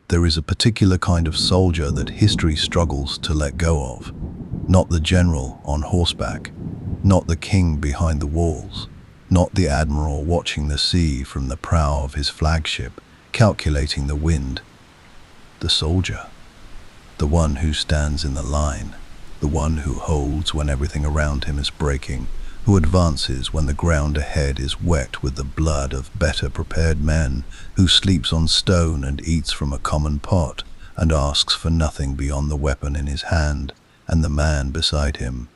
there is a particular kind of soldier that history struggles to let go of. Not the general on horseback, not the king behind the walls, not the admiral watching the sea from the prow of his flagship, calculating the wind. The soldier, the one who stands in the line, the one who holds when everything around him is breaking, who advances when the ground ahead is wet with the blood of better prepared men, who sleeps on stone and eats from a common pot, and asks for nothing beyond the weapon in his hand and the man beside him.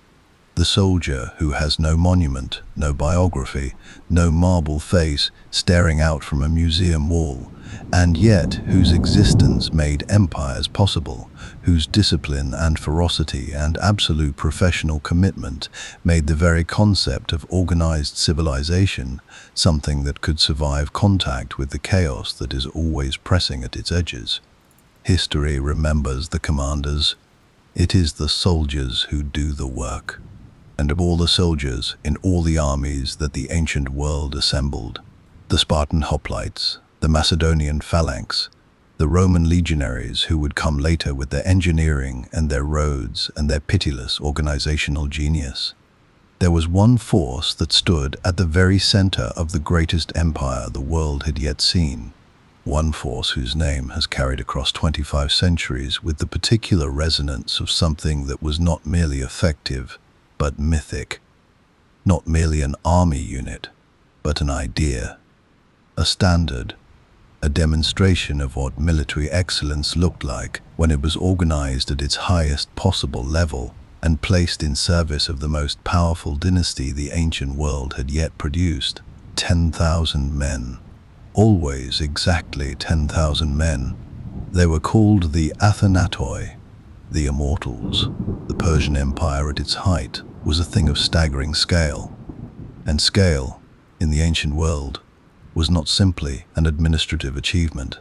The soldier who has no monument, no biography, no marble face staring out from a museum wall, and yet whose existence made empires possible, whose discipline and ferocity and absolute professional commitment made the very concept of organized civilization something that could survive contact with the chaos that is always pressing at its edges. History remembers the commanders. It is the soldiers who do the work. And of all the soldiers in all the armies that the ancient world assembled, the Spartan hoplites, the Macedonian phalanx, the Roman legionaries who would come later with their engineering and their roads and their pitiless organizational genius, there was one force that stood at the very center of the greatest empire the world had yet seen. One force whose name has carried across 25 centuries with the particular resonance of something that was not merely effective, but mythic. Not merely an army unit, but an idea, a standard, a demonstration of what military excellence looked like when it was organized at its highest possible level and placed in service of the most powerful dynasty the ancient world had yet produced. 10,000 men. Always exactly 10,000 men. They were called the Athenatoi, the Immortals. The Persian Empire at its height was a thing of staggering scale. And scale, in the ancient world, was not simply an administrative achievement.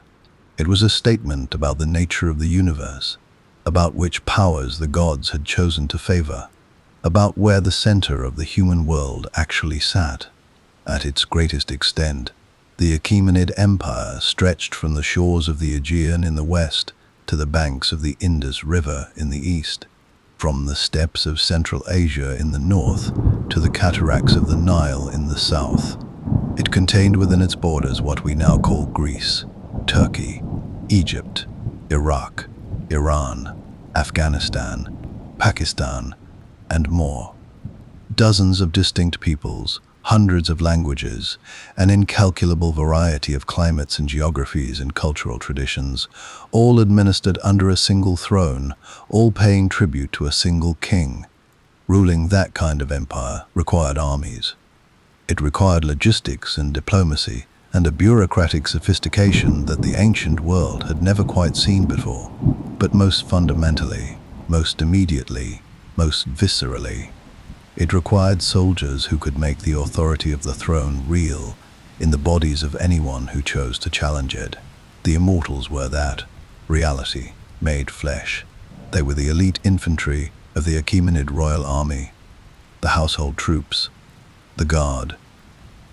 It was a statement about the nature of the universe, about which powers the gods had chosen to favor, about where the center of the human world actually sat. At its greatest extent, the Achaemenid Empire stretched from the shores of the Aegean in the west to the banks of the Indus River in the east, from the steppes of Central Asia in the north to the cataracts of the Nile in the south. It contained within its borders what we now call Greece, Turkey, Egypt, Iraq, Iran, Afghanistan, Pakistan, and more. Dozens of distinct peoples, hundreds of languages, an incalculable variety of climates and geographies and cultural traditions, all administered under a single throne, all paying tribute to a single king. Ruling that kind of empire required armies. It required logistics and diplomacy and a bureaucratic sophistication that the ancient world had never quite seen before. But most fundamentally, most immediately, most viscerally, it required soldiers who could make the authority of the throne real in the bodies of anyone who chose to challenge it. The Immortals were that, reality, made flesh. They were the elite infantry of the Achaemenid royal army, the household troops, the guard,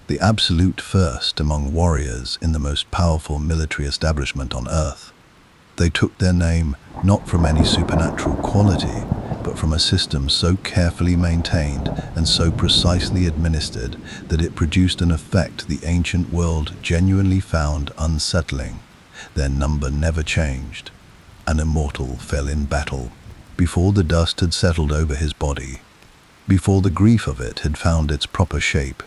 the absolute first among warriors in the most powerful military establishment on earth. They took their name not from any supernatural quality, but from a system so carefully maintained and so precisely administered that it produced an effect the ancient world genuinely found unsettling. Their number never changed. An immortal fell in battle before the dust had settled over his body, before the grief of it had found its proper shape.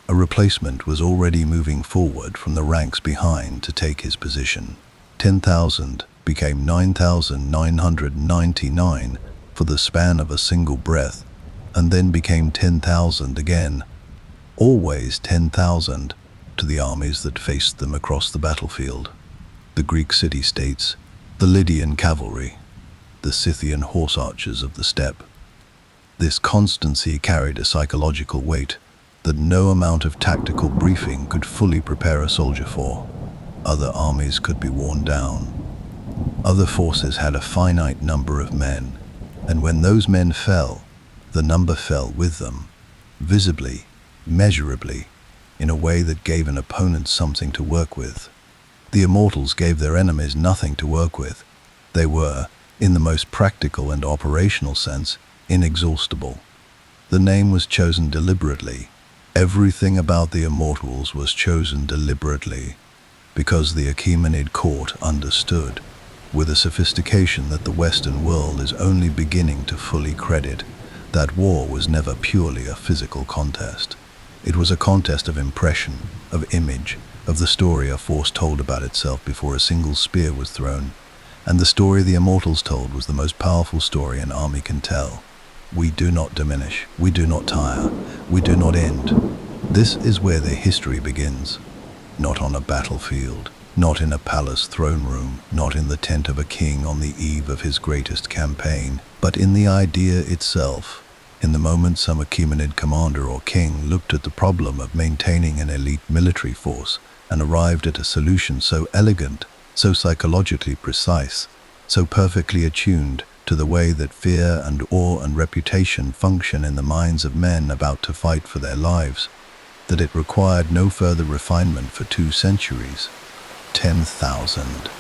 A replacement was already moving forward from the ranks behind to take his position. 10,000 became 9,999 for the span of a single breath, and then became 10,000 again, always 10,000 to the armies that faced them across the battlefield. The Greek city-states, the Lydian cavalry, the Scythian horse archers of the steppe. This constancy carried a psychological weight that no amount of tactical briefing could fully prepare a soldier for. Other armies could be worn down. Other forces had a finite number of men, and when those men fell, the number fell with them, visibly, measurably, in a way that gave an opponent something to work with. The immortals gave their enemies nothing to work with. They were, in the most practical and operational sense, inexhaustible. The name was chosen deliberately. Everything about the immortals was chosen deliberately, because the Achaemenid court understood, with a sophistication that the Western world is only beginning to fully credit, that war was never purely a physical contest. It was a contest of impression, of image, of the story a force told about itself before a single spear was thrown. And the story the immortals told was the most powerful story an army can tell. We do not diminish, we do not tire, we do not end. This is where their history begins. Not on a battlefield, not in a palace throne room, not in the tent of a king on the eve of his greatest campaign, but in the idea itself. In the moment some Achaemenid commander or king looked at the problem of maintaining an elite military force and arrived at a solution so elegant, so psychologically precise, so perfectly attuned to the way that fear and awe and reputation function in the minds of men about to fight for their lives, that it required no further refinement for 2 centuries. 10,000.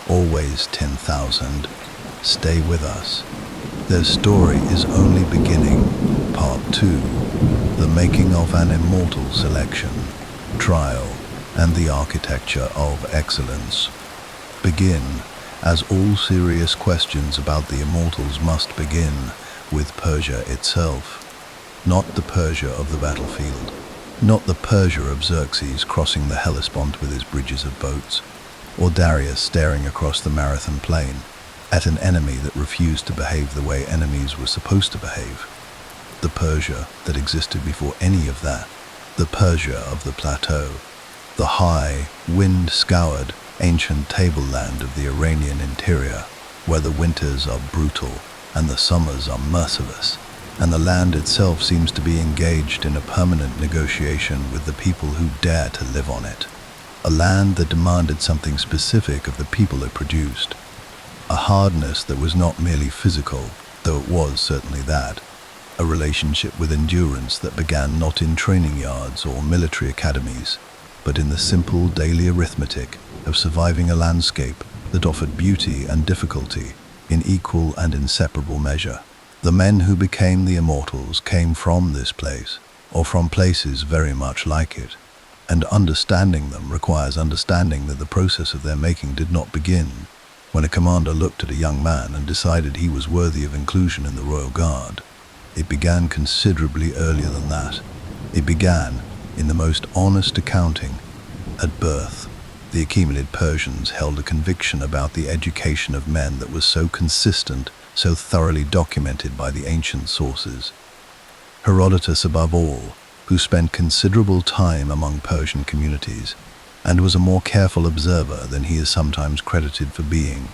Always 10,000. Stay with us. Their story is only beginning. Part 2. The making of an immortal selection, trial, and the architecture of excellence. Begin, as all serious questions about the immortals must begin, with Persia itself. Not the Persia of the battlefield. Not the Persia of Xerxes crossing the Hellespont with his bridges of boats, or Darius staring across the Marathon plain at an enemy that refused to behave the way enemies were supposed to behave. The Persia that existed before any of that. The Persia of the plateau. The high, wind-scoured, ancient tableland of the Iranian interior, where the winters are brutal and the summers are merciless, and the land itself seems to be engaged in a permanent negotiation with the people who dare to live on it. A land that demanded something specific of the people it produced. A hardness that was not merely physical, though it was certainly that. A relationship with endurance that began not in training yards or military academies, but in the simple daily arithmetic of surviving a landscape that offered beauty and difficulty in equal and inseparable measure. The men who became the immortals came from this place, or from places very much like it, and understanding them requires understanding that the process of their making did not begin when a commander looked at a young man and decided he was worthy of inclusion in the royal guard. It began considerably earlier than that. It began, in the most honest accounting, at birth. The Achaemenid Persians held a conviction about the education of men that was so consistent, so thoroughly documented by the ancient sources. Herodotus above all, who spent considerable time among Persian communities, and was a more careful observer than he is sometimes credited for being,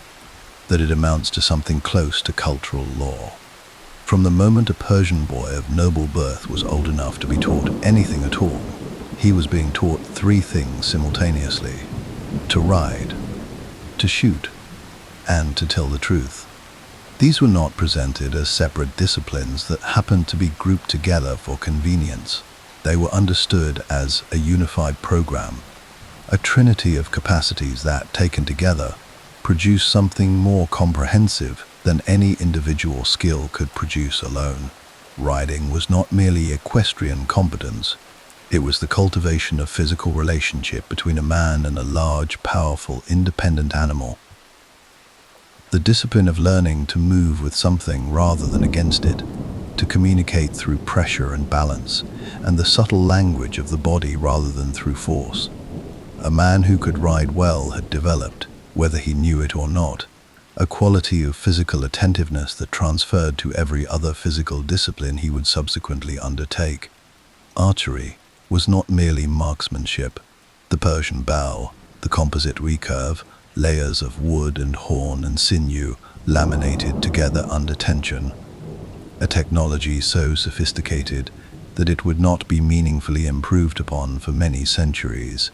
that it amounts to something close to cultural law. From the moment a Persian boy of noble birth was old enough to be taught anything at all, he was being taught 3 things simultaneously: to ride, to shoot, and to tell the truth. These were not presented as separate disciplines that happened to be grouped together for convenience. They were understood as a unified program, a trinity of capacities that, taken together, produced something more comprehensive than any individual skill could produce alone. Riding was not merely equestrian competence. It was the cultivation of physical relationship between a man and a large, powerful, independent animal. The discipline of learning to move with something rather than against it, to communicate through pressure and balance, and the subtle language of the body rather than through force. A man who could ride well had developed, whether he knew it or not, a quality of physical attentiveness that transferred to every other physical discipline he would subsequently undertake. Archery was not merely marksmanship. The Persian bow, the composite recurve, layers of wood and horn and sinew laminated together under tension, a technology so sophisticated that it would not be meaningfully improved upon for many centuries,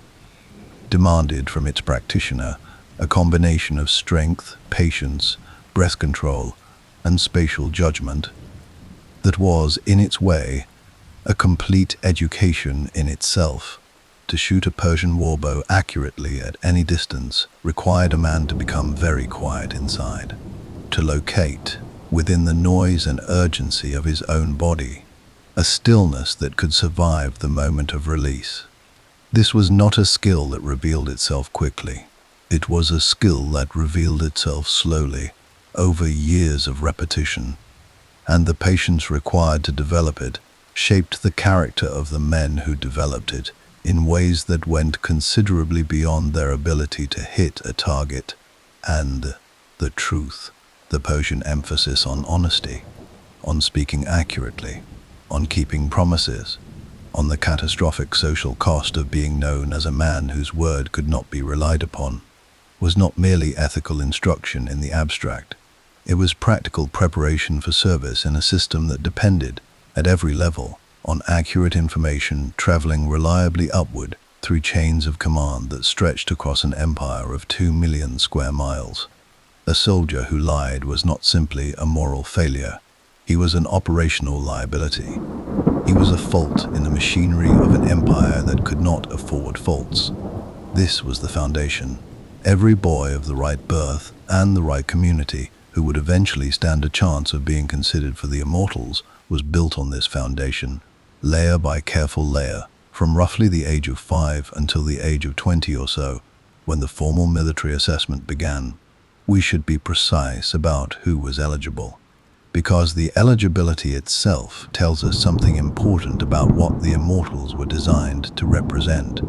demanded from its practitioner a combination of strength, patience, breath control, and spatial judgment that was, in its way, a complete education in itself. To shoot a Persian warbow accurately at any distance required a man to become very quiet inside, to locate, within the noise and urgency of his own body, a stillness that could survive the moment of release. This was not a skill that revealed itself quickly. It was a skill that revealed itself slowly, over years of repetition, and the patience required to develop it shaped the character of the men who developed it in ways that went considerably beyond their ability to hit a target. And the truth, the Persian emphasis on honesty, on speaking accurately, on keeping promises, on the catastrophic social cost of being known as a man whose word could not be relied upon, was not merely ethical instruction in the abstract. It was practical preparation for service in a system that depended, at every level, on accurate information traveling reliably upward through chains of command that stretched across an empire of 2 million square miles. A soldier who lied was not simply a moral failure. He was an operational liability. He was a fault in the machinery of an empire that could not afford faults. This was the foundation. Every boy of the right birth and the right community who would eventually stand a chance of being considered for the Immortals was built on this foundation, layer by careful layer, from roughly the age of 5 until the age of 20 or so, when the formal military assessment began. We should be precise about who was eligible, because the eligibility itself tells us something important about what the Immortals were designed to represent.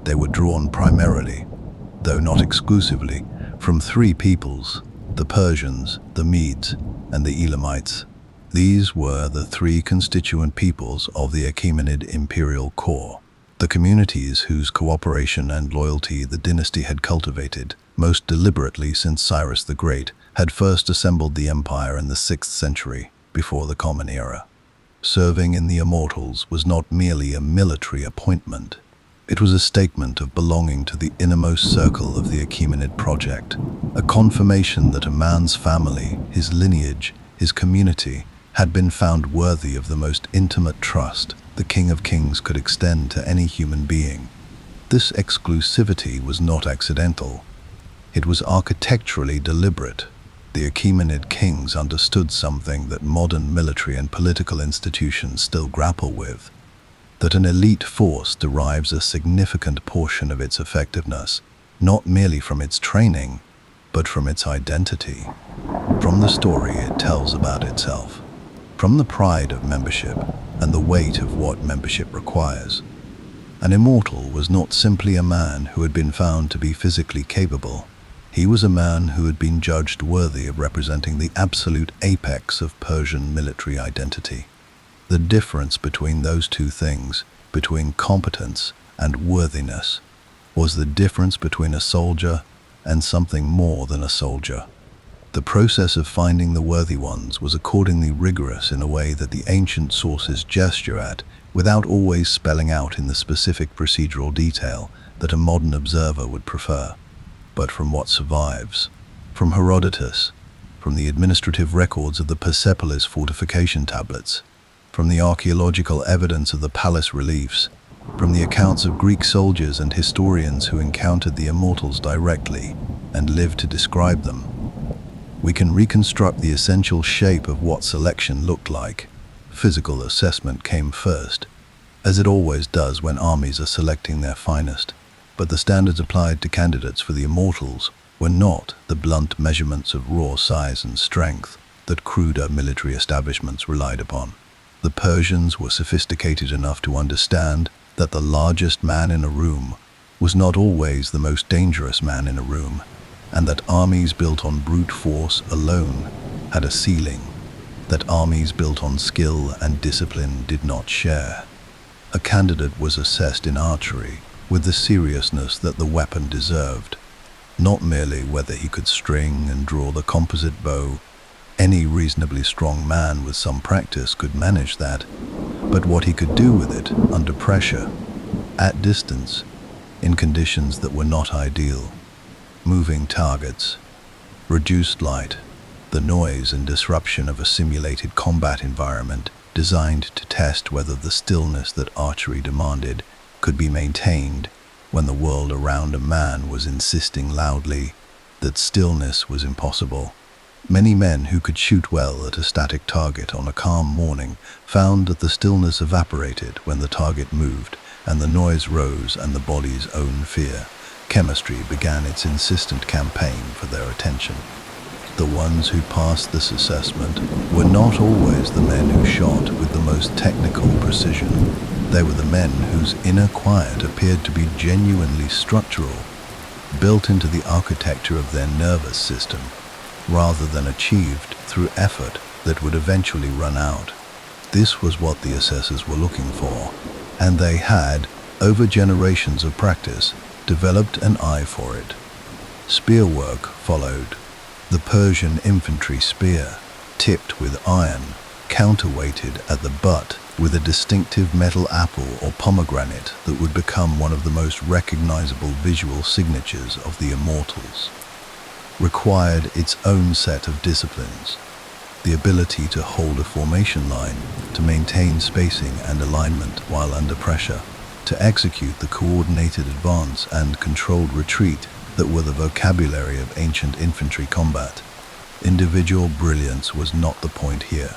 They were drawn primarily, though not exclusively, from 3 peoples: the Persians, the Medes, and the Elamites. These were the 3 constituent peoples of the Achaemenid imperial core, the communities whose cooperation and loyalty the dynasty had cultivated most deliberately since Cyrus the Great had first assembled the empire in the 6th century before the Common Era. Serving in the Immortals was not merely a military appointment. It was a statement of belonging to the innermost circle of the Achaemenid project, a confirmation that a man's family, his lineage, his community, had been found worthy of the most intimate trust the King of Kings could extend to any human being. This exclusivity was not accidental. It was architecturally deliberate. The Achaemenid kings understood something that modern military and political institutions still grapple with, that an elite force derives a significant portion of its effectiveness, not merely from its training, but from its identity, from the story it tells about itself, from the pride of membership and the weight of what membership requires. An immortal was not simply a man who had been found to be physically capable. He was a man who had been judged worthy of representing the absolute apex of Persian military identity. The difference between those 2 things, between competence and worthiness, was the difference between a soldier and something more than a soldier. The process of finding the worthy ones was accordingly rigorous in a way that the ancient sources gesture at, without always spelling out in the specific procedural detail that a modern observer would prefer. But from what survives, from Herodotus, from the administrative records of the Persepolis fortification tablets, from the archaeological evidence of the palace reliefs, from the accounts of Greek soldiers and historians who encountered the Immortals directly and lived to describe them, we can reconstruct the essential shape of what selection looked like. Physical assessment came first, as it always does when armies are selecting their finest, but the standards applied to candidates for the Immortals were not the blunt measurements of raw size and strength that cruder military establishments relied upon. The Persians were sophisticated enough to understand that the largest man in a room was not always the most dangerous man in a room, and that armies built on brute force alone had a ceiling that armies built on skill and discipline did not share. A candidate was assessed in archery with the seriousness that the weapon deserved, not merely whether he could string and draw the composite bow. Any reasonably strong man with some practice could manage that, but what he could do with it under pressure, at distance, in conditions that were not ideal. Moving targets, reduced light, the noise and disruption of a simulated combat environment designed to test whether the stillness that archery demanded could be maintained when the world around a man was insisting loudly that stillness was impossible. Many men who could shoot well at a static target on a calm morning found that the stillness evaporated when the target moved and the noise rose, and the body's own fear, chemistry, began its insistent campaign for their attention. The ones who passed this assessment were not always the men who shot with the most technical precision. They were the men whose inner quiet appeared to be genuinely structural, built into the architecture of their nervous system, rather than achieved through effort that would eventually run out. This was what the assessors were looking for, and they had, over generations of practice, developed an eye for it. Spear work followed. The Persian infantry spear, tipped with iron, counterweighted at the butt with a distinctive metal apple or pomegranate that would become one of the most recognizable visual signatures of the Immortals, required its own set of disciplines. The ability to hold a formation line, to maintain spacing and alignment while under pressure, to execute the coordinated advance and controlled retreat that were the vocabulary of ancient infantry combat. Individual brilliance was not the point here.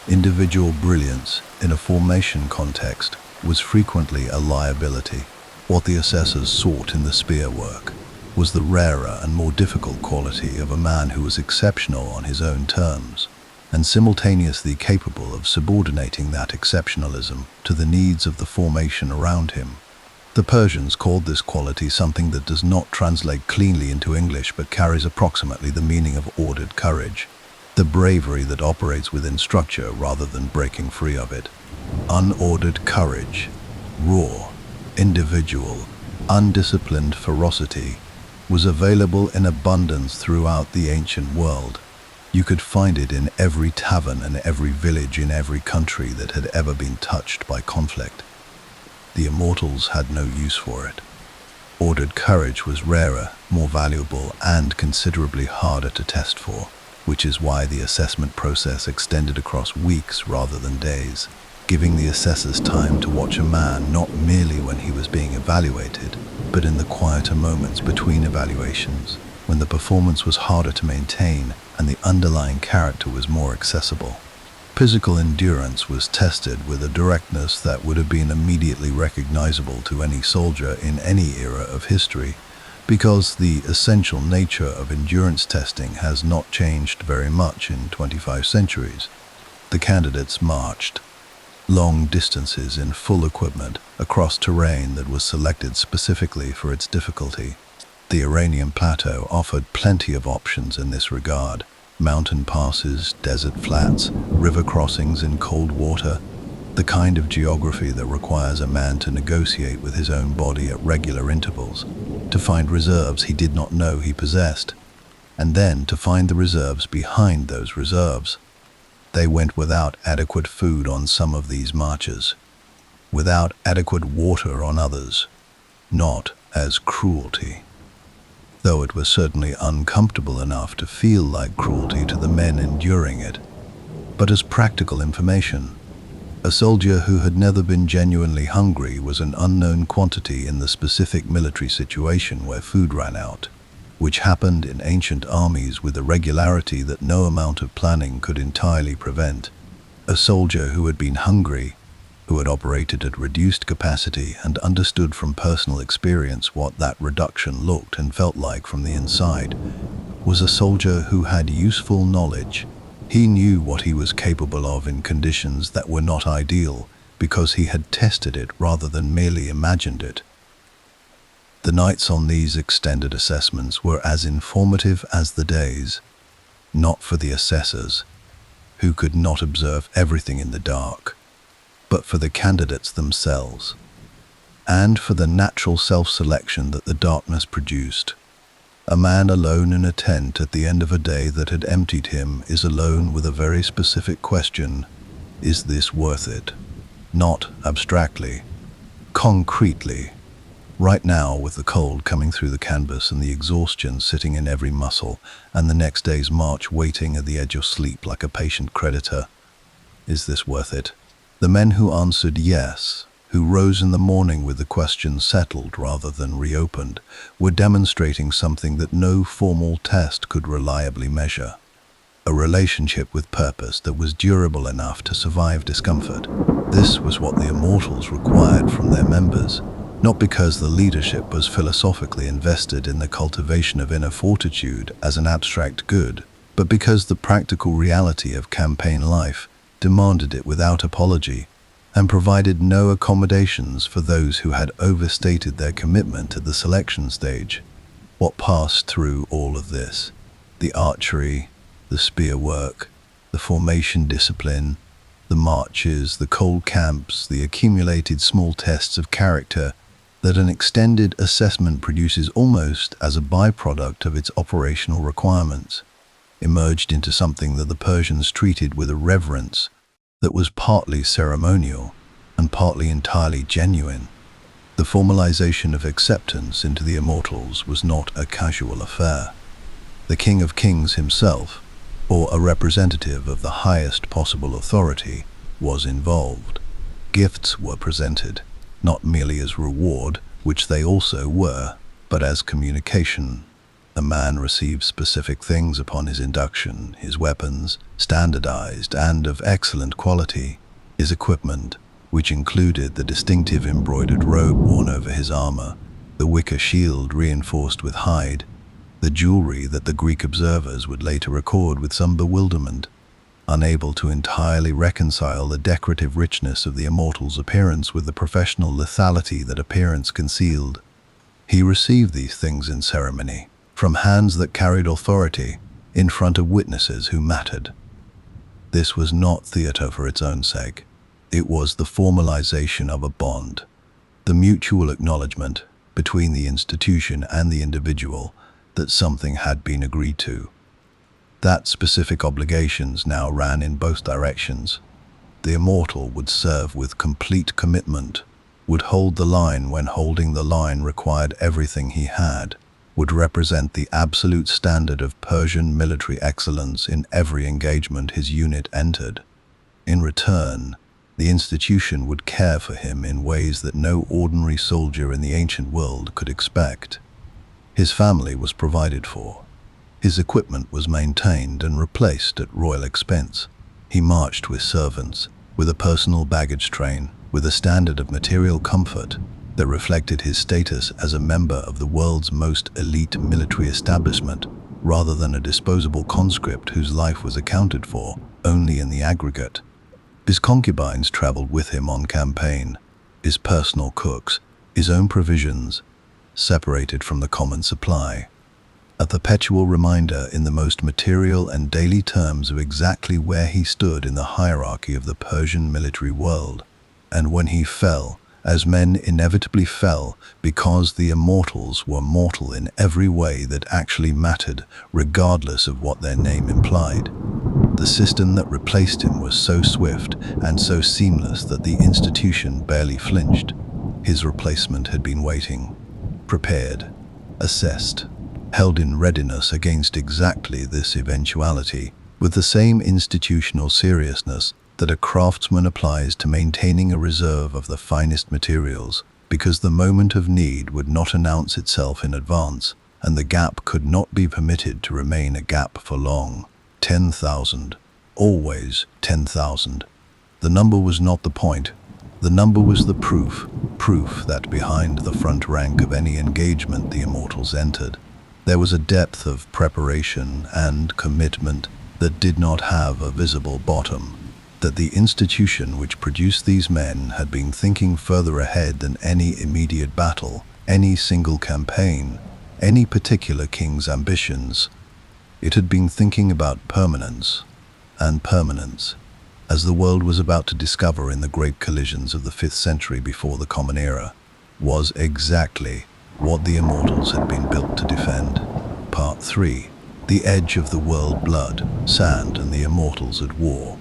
Individual brilliance in a formation context was frequently a liability. What the assessors sought in the spear work was the rarer and more difficult quality of a man who was exceptional on his own terms, and simultaneously capable of subordinating that exceptionalism to the needs of the formation around him. The Persians called this quality something that does not translate cleanly into English but carries approximately the meaning of ordered courage, the bravery that operates within structure rather than breaking free of it. Unordered courage, raw, individual, undisciplined ferocity was available in abundance throughout the ancient world. You could find it in every tavern and every village in every country that had ever been touched by conflict. The Immortals had no use for it. Ordered courage was rarer, more valuable, and considerably harder to test for, which is why the assessment process extended across weeks rather than days, giving the assessors time to watch a man not merely when he was being evaluated, but in the quieter moments between evaluations, when the performance was harder to maintain and the underlying character was more accessible. Physical endurance was tested with a directness that would have been immediately recognizable to any soldier in any era of history, because the essential nature of endurance testing has not changed very much in 25 centuries. The candidates marched long distances in full equipment across terrain that was selected specifically for its difficulty. The Iranian plateau offered plenty of options in this regard. Mountain passes, desert flats, river crossings in cold water, the kind of geography that requires a man to negotiate with his own body at regular intervals, to find reserves he did not know he possessed, and then to find the reserves behind those reserves. They went without adequate food on some of these marches, without adequate water on others, not as cruelty, though it was certainly uncomfortable enough to feel like cruelty to the men enduring it, but as practical information. A soldier who had never been genuinely hungry was an unknown quantity in the specific military situation where food ran out, which happened in ancient armies with a regularity that no amount of planning could entirely prevent. A soldier who had been hungry, who had operated at reduced capacity and understood from personal experience what that reduction looked and felt like from the inside, was a soldier who had useful knowledge. He knew what he was capable of in conditions that were not ideal because he had tested it rather than merely imagined it. The nights on these extended assessments were as informative as the days, not for the assessors, who could not observe everything in the dark, but for the candidates themselves, and for the natural self-selection that the darkness produced. A man alone in a tent at the end of a day that had emptied him is alone with a very specific question: is this worth it? Not abstractly, concretely. Right now, with the cold coming through the canvas and the exhaustion sitting in every muscle, and the next day's march waiting at the edge of sleep like a patient creditor, is this worth it? The men who answered yes who rose in the morning with the question settled rather than reopened, were demonstrating something that no formal test could reliably measure: a relationship with purpose that was durable enough to survive discomfort. This was what the Immortals required from their members, not because the leadership was philosophically invested in the cultivation of inner fortitude as an abstract good, but because the practical reality of campaign life demanded it without apology and provided no accommodations for those who had overstated their commitment at the selection stage. What passed through all of this? The archery, the spear work, the formation discipline, the marches, the cold camps, the accumulated small tests of character that an extended assessment produces almost as a byproduct of its operational requirements, emerged into something that the Persians treated with a reverence that was partly ceremonial and partly entirely genuine. The formalization of acceptance into the Immortals was not a casual affair. The King of Kings himself, or a representative of the highest possible authority, was involved. Gifts were presented, not merely as reward, which they also were, but as communication. A man received specific things upon his induction: his weapons, standardized and of excellent quality; his equipment, which included the distinctive embroidered robe worn over his armor, the wicker shield reinforced with hide, the jewelry that the Greek observers would later record with some bewilderment, unable to entirely reconcile the decorative richness of the Immortals' appearance with the professional lethality that appearance concealed. He received these things in ceremony, from hands that carried authority, in front of witnesses who mattered. This was not theater for its own sake. It was the formalization of a bond, the mutual acknowledgement between the institution and the individual that something had been agreed to. That specific obligations now ran in both directions. The Immortal would serve with complete commitment, would hold the line when holding the line required everything he had, would represent the absolute standard of Persian military excellence in every engagement his unit entered. In return, the institution would care for him in ways that no ordinary soldier in the ancient world could expect. His family was provided for. His equipment was maintained and replaced at royal expense. He marched with servants, with a personal baggage train, with a standard of material comfort that reflected his status as a member of the world's most elite military establishment, rather than a disposable conscript whose life was accounted for only in the aggregate. His concubines traveled with him on campaign, his personal cooks, his own provisions, separated from the common supply. A perpetual reminder in the most material and daily terms of exactly where he stood in the hierarchy of the Persian military world. And when he fell, as men inevitably fell, because the Immortals were mortal in every way that actually mattered, regardless of what their name implied. The system that replaced him was so swift and so seamless that the institution barely flinched. His replacement had been waiting, prepared, assessed, held in readiness against exactly this eventuality, with the same institutional seriousness that a craftsman applies to maintaining a reserve of the finest materials, because the moment of need would not announce itself in advance, and the gap could not be permitted to remain a gap for long. 10,000. Always 10,000. The number was not the point. The number was the proof that behind the front rank of any engagement the Immortals entered, there was a depth of preparation and commitment that did not have a visible bottom, that the institution which produced these men had been thinking further ahead than any immediate battle, any single campaign, any particular king's ambitions. It had been thinking about permanence, and permanence, as the world was about to discover in the great collisions of the 5th century before the Common Era, was exactly what the Immortals had been built to defend. Part 3. The edge of the world: blood, sand, and the Immortals at war.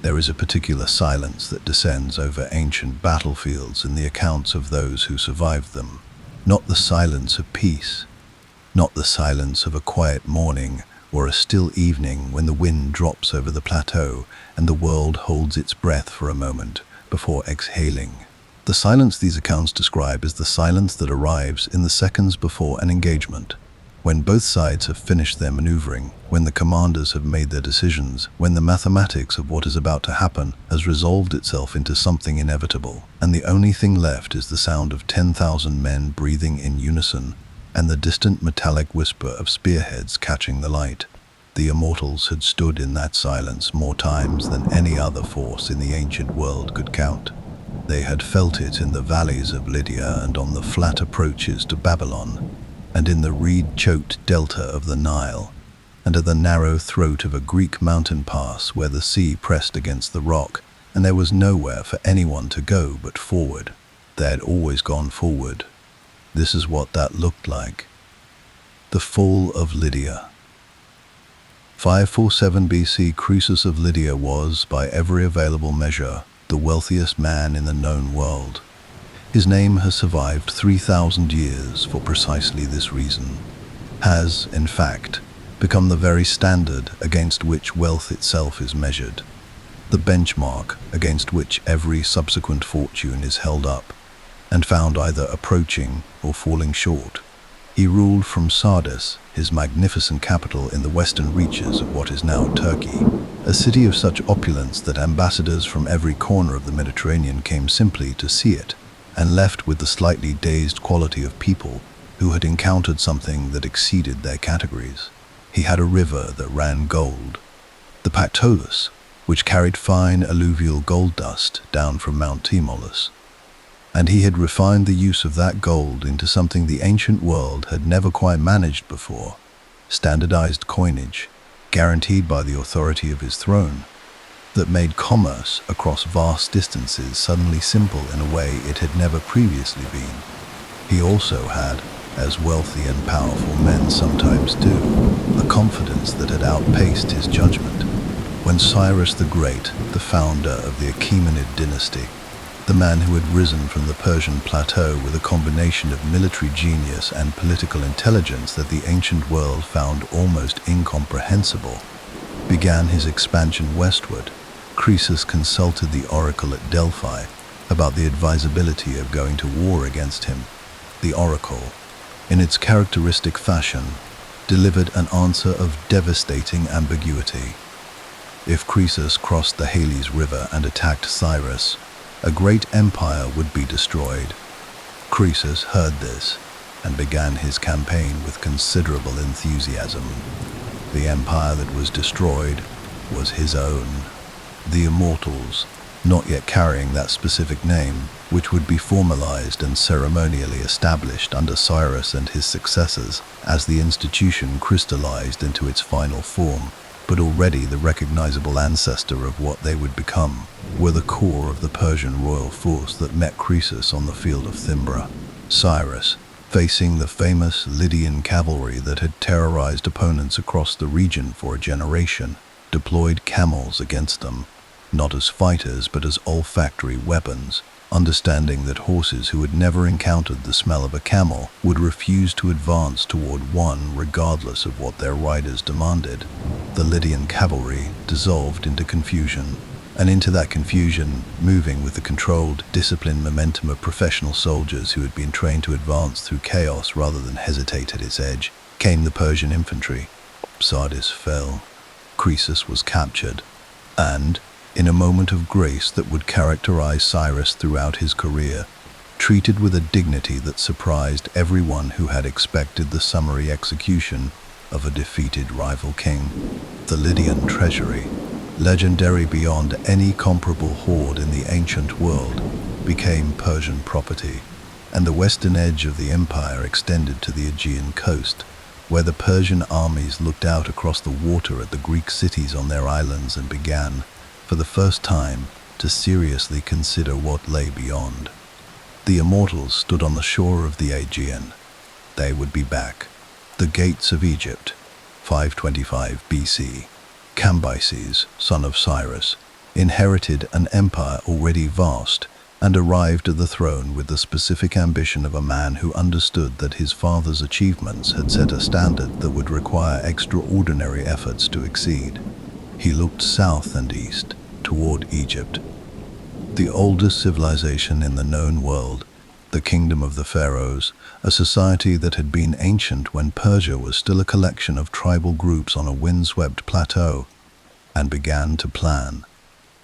There is a particular silence that descends over ancient battlefields in the accounts of those who survived them. Not the silence of peace, not the silence of a quiet morning or a still evening when the wind drops over the plateau and the world holds its breath for a moment before exhaling. The silence these accounts describe is the silence that arrives in the seconds before an engagement, when both sides have finished their maneuvering, when the commanders have made their decisions, when the mathematics of what is about to happen has resolved itself into something inevitable, and the only thing left is the sound of 10,000 men breathing in unison and the distant metallic whisper of spearheads catching the light. The Immortals had stood in that silence more times than any other force in the ancient world could count. They had felt it in the valleys of Lydia and on the flat approaches to Babylon, and in the reed-choked delta of the Nile, and at the narrow throat of a Greek mountain pass where the sea pressed against the rock, and there was nowhere for anyone to go but forward. They had always gone forward. This is what that looked like. The Fall of Lydia. 547 BC, Croesus of Lydia was, by every available measure, the wealthiest man in the known world. His name has survived 3,000 years for precisely this reason, has, in fact, become the very standard against which wealth itself is measured, the benchmark against which every subsequent fortune is held up, and found either approaching or falling short. He ruled from Sardis, his magnificent capital in the western reaches of what is now Turkey, a city of such opulence that ambassadors from every corner of the Mediterranean came simply to see it, and left with the slightly dazed quality of people who had encountered something that exceeded their categories. He had a river that ran gold, the Pactolus, which carried fine alluvial gold dust down from Mount Tmolus, and he had refined the use of that gold into something the ancient world had never quite managed before: standardized coinage, guaranteed by the authority of his throne, that made commerce across vast distances suddenly simple in a way it had never previously been. He also had, as wealthy and powerful men sometimes do, a confidence that had outpaced his judgment. When Cyrus the Great, the founder of the Achaemenid dynasty, the man who had risen from the Persian plateau with a combination of military genius and political intelligence that the ancient world found almost incomprehensible, began his expansion westward, Croesus consulted the oracle at Delphi about the advisability of going to war against him. The oracle, in its characteristic fashion, delivered an answer of devastating ambiguity. If Croesus crossed the Halys River and attacked Cyrus, a great empire would be destroyed. Croesus heard this and began his campaign with considerable enthusiasm. The empire that was destroyed was his own. The Immortals, not yet carrying that specific name, which would be formalized and ceremonially established under Cyrus and his successors as the institution crystallized into its final form, but already the recognizable ancestor of what they would become, were the core of the Persian royal force that met Croesus on the field of Thymbra. Cyrus, facing the famous Lydian cavalry that had terrorized opponents across the region for a generation, deployed camels against them, not as fighters but as olfactory weapons, understanding that horses who had never encountered the smell of a camel would refuse to advance toward one regardless of what their riders demanded. The Lydian cavalry dissolved into confusion, and into that confusion, moving with the controlled, disciplined momentum of professional soldiers who had been trained to advance through chaos rather than hesitate at its edge, came the Persian infantry. Sardis fell. Croesus was captured, and, in a moment of grace that would characterize Cyrus throughout his career, treated with a dignity that surprised everyone who had expected the summary execution of a defeated rival king. The Lydian treasury, legendary beyond any comparable hoard in the ancient world, became Persian property, and the western edge of the empire extended to the Aegean coast, where the Persian armies looked out across the water at the Greek cities on their islands and began, for the first time, to seriously consider what lay beyond. The Immortals stood on the shore of the Aegean. They would be back. The gates of Egypt, 525 BC. Cambyses, son of Cyrus, inherited an empire already vast and arrived at the throne with the specific ambition of a man who understood that his father's achievements had set a standard that would require extraordinary efforts to exceed. He looked south and east, toward Egypt. the oldest civilization in the known world, the kingdom of the pharaohs, a society that had been ancient when Persia was still a collection of tribal groups on a windswept plateau, and began to plan.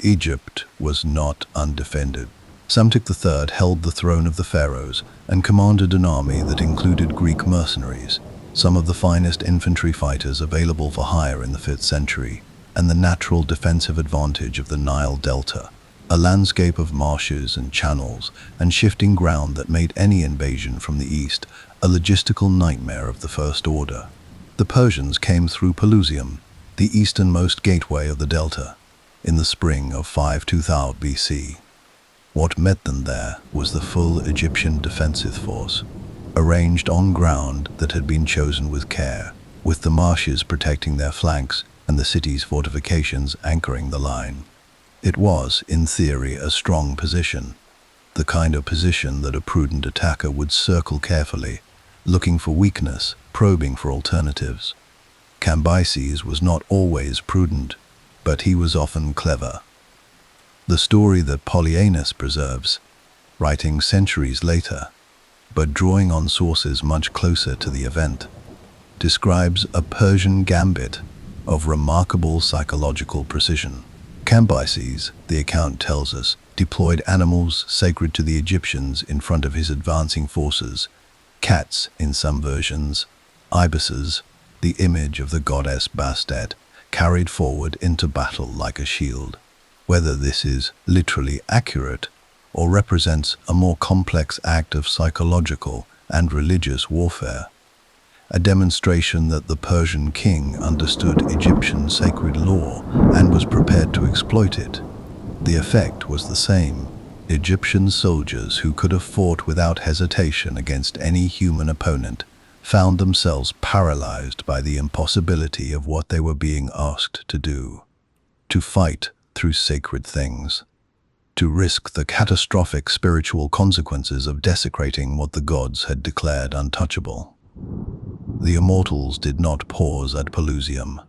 Egypt was not undefended. Psamtik III held the throne of the pharaohs and commanded an army that included Greek mercenaries, some of the finest infantry fighters available for hire in the 5th century, and the natural defensive advantage of the Nile Delta, a landscape of marshes and channels and shifting ground that made any invasion from the east a logistical nightmare of the first order. The Persians came through Pelusium, the easternmost gateway of the Delta, in the spring of 520 BC. What met them there was the full Egyptian defensive force, arranged on ground that had been chosen with care, with the marshes protecting their flanks and the city's fortifications anchoring the line. It was, in theory, a strong position, the kind of position that a prudent attacker would circle carefully, looking for weakness, probing for alternatives. Cambyses was not always prudent, but he was often clever. The story that Polyaenus preserves, writing centuries later, but drawing on sources much closer to the event, describes a Persian gambit of remarkable psychological precision. Cambyses, the account tells us, deployed animals sacred to the Egyptians in front of his advancing forces, cats in some versions, ibises, the image of the goddess Bastet, carried forward into battle like a shield. Whether this is literally accurate or represents a more complex act of psychological and religious warfare, a demonstration that the Persian king understood Egyptian sacred law and was prepared to exploit it. The effect was the same. Egyptian soldiers who could have fought without hesitation against any human opponent found themselves paralyzed by the impossibility of what they were being asked to do: to fight through sacred things, to risk the catastrophic spiritual consequences of desecrating what the gods had declared untouchable. The immortals did not pause at Pelusium.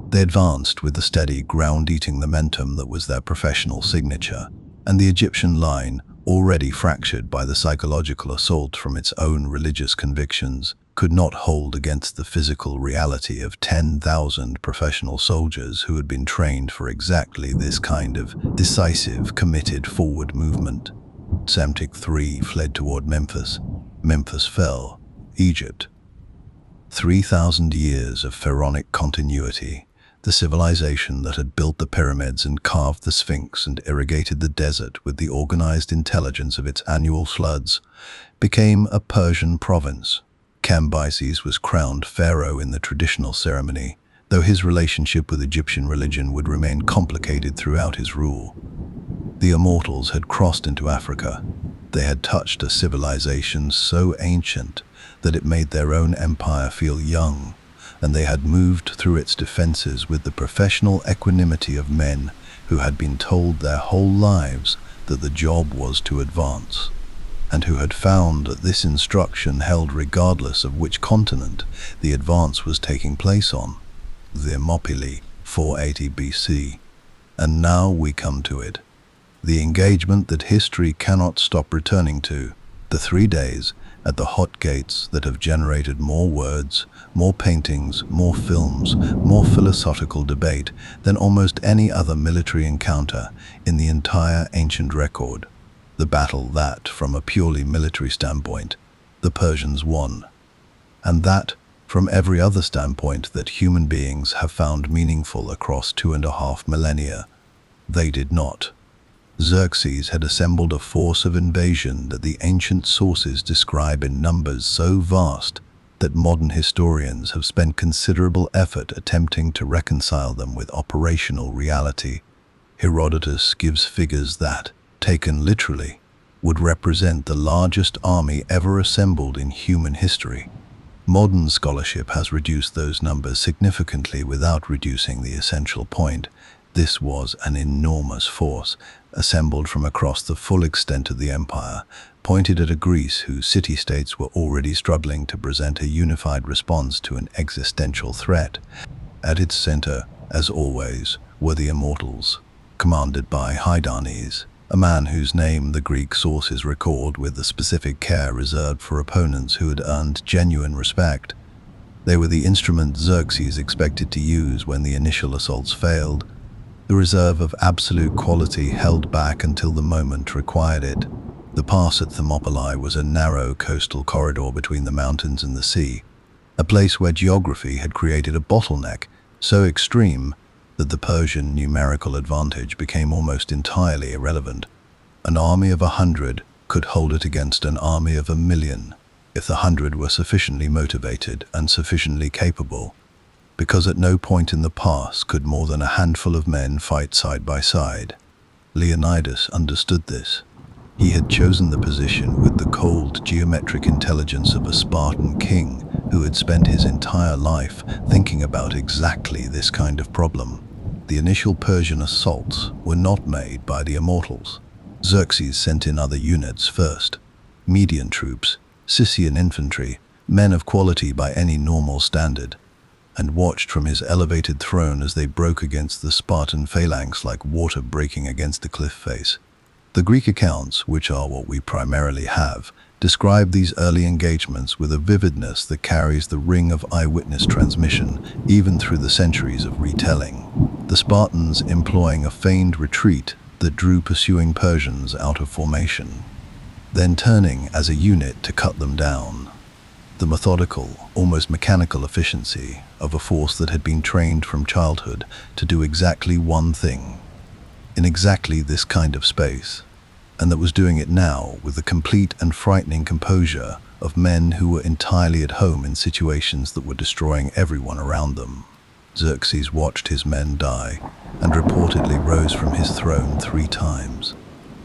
They advanced with the steady, ground-eating momentum that was their professional signature, and the Egyptian line, already fractured by the psychological assault from its own religious convictions, could not hold against the physical reality of 10,000 professional soldiers who had been trained for exactly this kind of decisive, committed forward movement. Psamtik III fled toward Memphis. Memphis fell. Egypt. 3,000 years of pharaonic continuity, the civilization that had built the pyramids and carved the Sphinx and irrigated the desert with the organized intelligence of its annual floods, became a Persian province. Cambyses was crowned pharaoh in the traditional ceremony, though his relationship with Egyptian religion would remain complicated throughout his rule. The immortals had crossed into Africa. They had touched a civilization so ancient that it made their own empire feel young, and they had moved through its defenses with the professional equanimity of men who had been told their whole lives that the job was to advance, and who had found that this instruction held regardless of which continent the advance was taking place on. Thermopylae, 480 BC. And now we come to it. The engagement that history cannot stop returning to. The 3 days at the hot gates that have generated more words, more paintings, more films, more philosophical debate than almost any other military encounter in the entire ancient record. The battle that, from a purely military standpoint, the Persians won, and that, from every other standpoint that human beings have found meaningful across 2.5 millennia, they did not. Xerxes had assembled a force of invasion that the ancient sources describe in numbers so vast that modern historians have spent considerable effort attempting to reconcile them with operational reality. Herodotus gives figures that, taken literally, would represent the largest army ever assembled in human history. Modern scholarship has reduced those numbers significantly without reducing the essential point. This was an enormous force, assembled from across the full extent of the empire, pointed at a Greece whose city-states were already struggling to present a unified response to an existential threat. At its center, as always, were the immortals, commanded by Hydarnes, a man whose name the Greek sources record with the specific care reserved for opponents who had earned genuine respect. They were the instrument Xerxes expected to use when the initial assaults failed, the reserve of absolute quality held back until the moment required it. The pass at Thermopylae was a narrow coastal corridor between the mountains and the sea, a place where geography had created a bottleneck so extreme that the Persian numerical advantage became almost entirely irrelevant. An army of 100 could hold it against an army of 1,000,000 if the 100 were sufficiently motivated and sufficiently capable, because at no point in the pass could more than a handful of men fight side by side. Leonidas understood this. He had chosen the position with the cold geometric intelligence of a Spartan king who had spent his entire life thinking about exactly this kind of problem. The initial Persian assaults were not made by the Immortals. Xerxes sent in other units first, Median troops, Scythian infantry, men of quality by any normal standard, and watched from his elevated throne as they broke against the Spartan phalanx like water breaking against a cliff face. The Greek accounts, which are what we primarily have, describe these early engagements with a vividness that carries the ring of eyewitness transmission even through the centuries of retelling. The Spartans employing a feigned retreat that drew pursuing Persians out of formation, then turning as a unit to cut them down. The methodical, almost mechanical efficiency of a force that had been trained from childhood to do exactly one thing, in exactly this kind of space, and that was doing it now with the complete and frightening composure of men who were entirely at home in situations that were destroying everyone around them. Xerxes watched his men die and reportedly rose from his throne 3 times.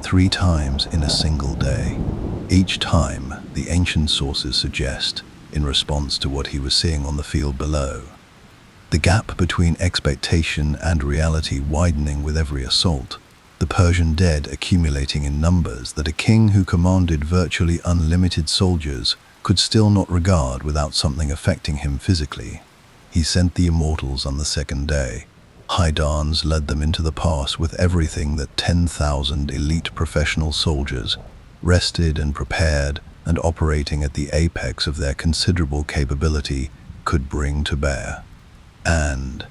3 times in a single day. Each time, the ancient sources suggest, in response to what he was seeing on the field below. The gap between expectation and reality widening with every assault, the Persian dead accumulating in numbers that a king who commanded virtually unlimited soldiers could still not regard without something affecting him physically. He sent the Immortals on the second day. Haidans led them into the pass with everything that 10,000 elite professional soldiers, rested and prepared and operating at the apex of their considerable capability, could bring to bear. And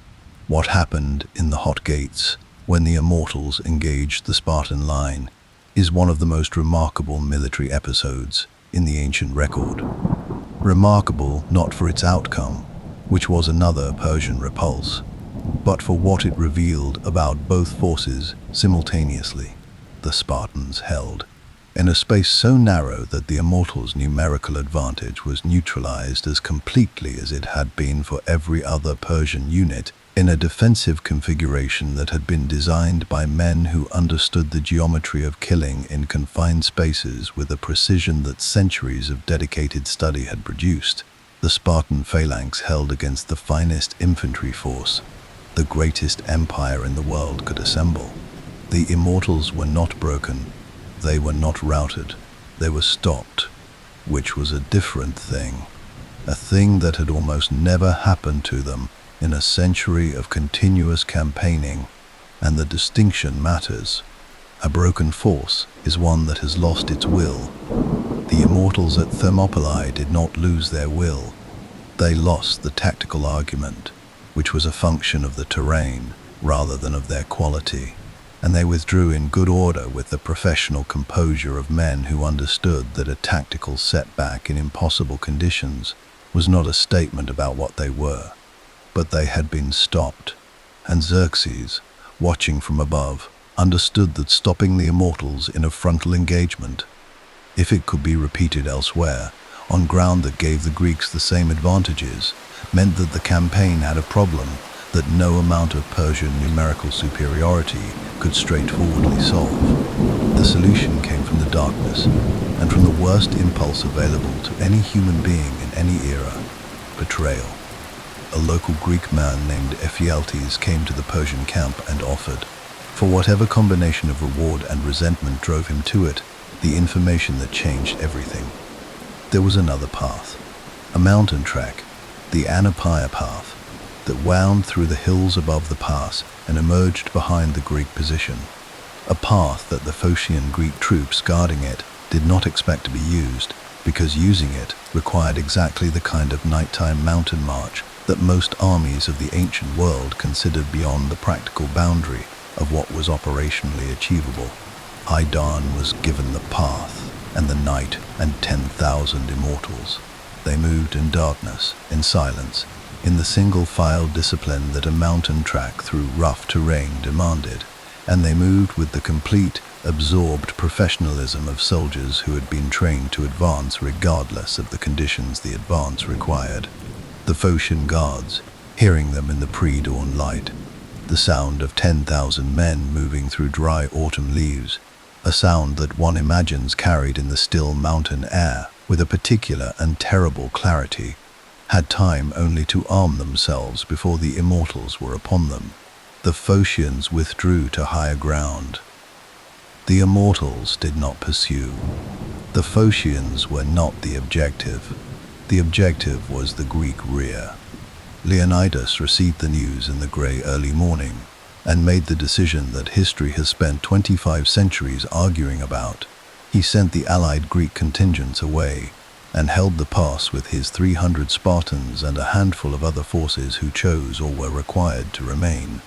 what happened in the hot gates when the Immortals engaged the Spartan line is one of the most remarkable military episodes in the ancient record. Remarkable not for its outcome, which was another Persian repulse, but for what it revealed about both forces simultaneously. The Spartans held in a space so narrow that the Immortals' numerical advantage was neutralized as completely as it had been for every other Persian unit in a defensive configuration that had been designed by men who understood the geometry of killing in confined spaces with a precision that centuries of dedicated study had produced. The Spartan phalanx held against the finest infantry force the greatest empire in the world could assemble. The Immortals were not broken, they were not routed, they were stopped, which was a different thing, a thing that had almost never happened to them in a century of continuous campaigning, and the distinction matters. A broken force is one that has lost its will. The Immortals at Thermopylae did not lose their will, they lost the tactical argument, which was a function of the terrain rather than of their quality, and they withdrew in good order with the professional composure of men who understood that a tactical setback in impossible conditions was not a statement about what they were, but they had been stopped, and Xerxes, watching from above, understood that stopping the Immortals in a frontal engagement, if it could be repeated elsewhere, on ground that gave the Greeks the same advantages, meant that the campaign had a problem that no amount of Persian numerical superiority could straightforwardly solve. The solution came from the darkness, and from the worst impulse available to any human being in any era: betrayal. A local Greek man named Ephialtes came to the Persian camp and offered, for whatever combination of reward and resentment drove him to it, the information that changed everything. There was another path, a mountain track, the Anapaia path, that wound through the hills above the pass and emerged behind the Greek position. a path that the Phocian Greek troops guarding it did not expect to be used, because using it required exactly the kind of nighttime mountain march that most armies of the ancient world considered beyond the practical boundary of what was operationally achievable. Idan was given the path, and the night and 10,000 immortals. They moved in darkness, in silence, in the single-file discipline that a mountain track through rough terrain demanded, and they moved with the complete, absorbed professionalism of soldiers who had been trained to advance regardless of the conditions the advance required. The Phocian guards, hearing them in the pre-dawn light, the sound of 10,000 men moving through dry autumn leaves, a sound that one imagines carried in the still mountain air with a particular and terrible clarity, had time only to arm themselves before the immortals were upon them. The Phocians withdrew to higher ground. The immortals did not pursue. The Phocians were not the objective. The objective was the Greek rear. Leonidas received the news in the grey early morning and made the decision that history has spent 25 centuries arguing about. He sent the allied Greek contingents away and held the pass with his 300 Spartans and a handful of other forces who chose or were required to remain.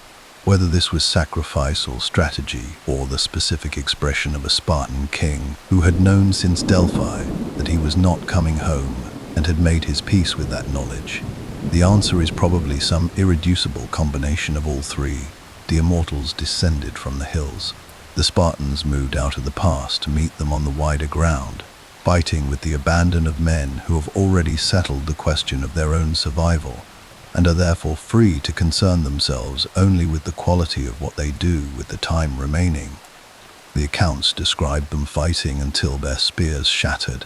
Whether this was sacrifice or strategy, or the specific expression of a Spartan king who had known since Delphi that he was not coming home and had made his peace with that knowledge, the answer is probably some irreducible combination of all three. The immortals descended from the hills. The Spartans moved out of the pass to meet them on the wider ground, fighting with the abandon of men who have already settled the question of their own survival, and are therefore free to concern themselves only with the quality of what they do with the time remaining. The accounts describe them fighting until their spears shattered,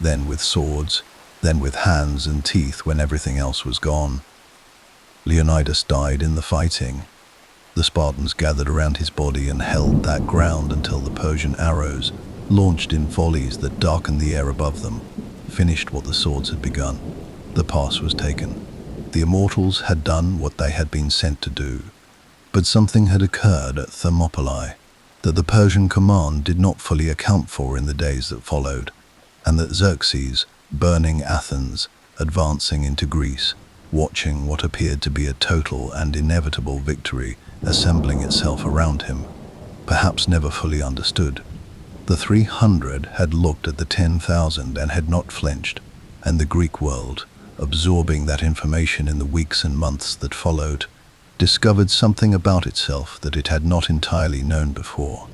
then with swords, then with hands and teeth when everything else was gone. Leonidas died in the fighting. The Spartans gathered around his body and held that ground until the Persian arrows, launched in volleys that darkened the air above them, finished what the swords had begun. The pass was taken. The immortals had done what they had been sent to do, but something had occurred at Thermopylae that the Persian command did not fully account for in the days that followed, and that Xerxes, burning Athens, advancing into Greece, watching what appeared to be a total and inevitable victory assembling itself around him, perhaps never fully understood. The 300 had looked at the 10,000 and had not flinched, and the Greek world, absorbing that information in the weeks and months that followed, discovered something about itself that it had not entirely known before.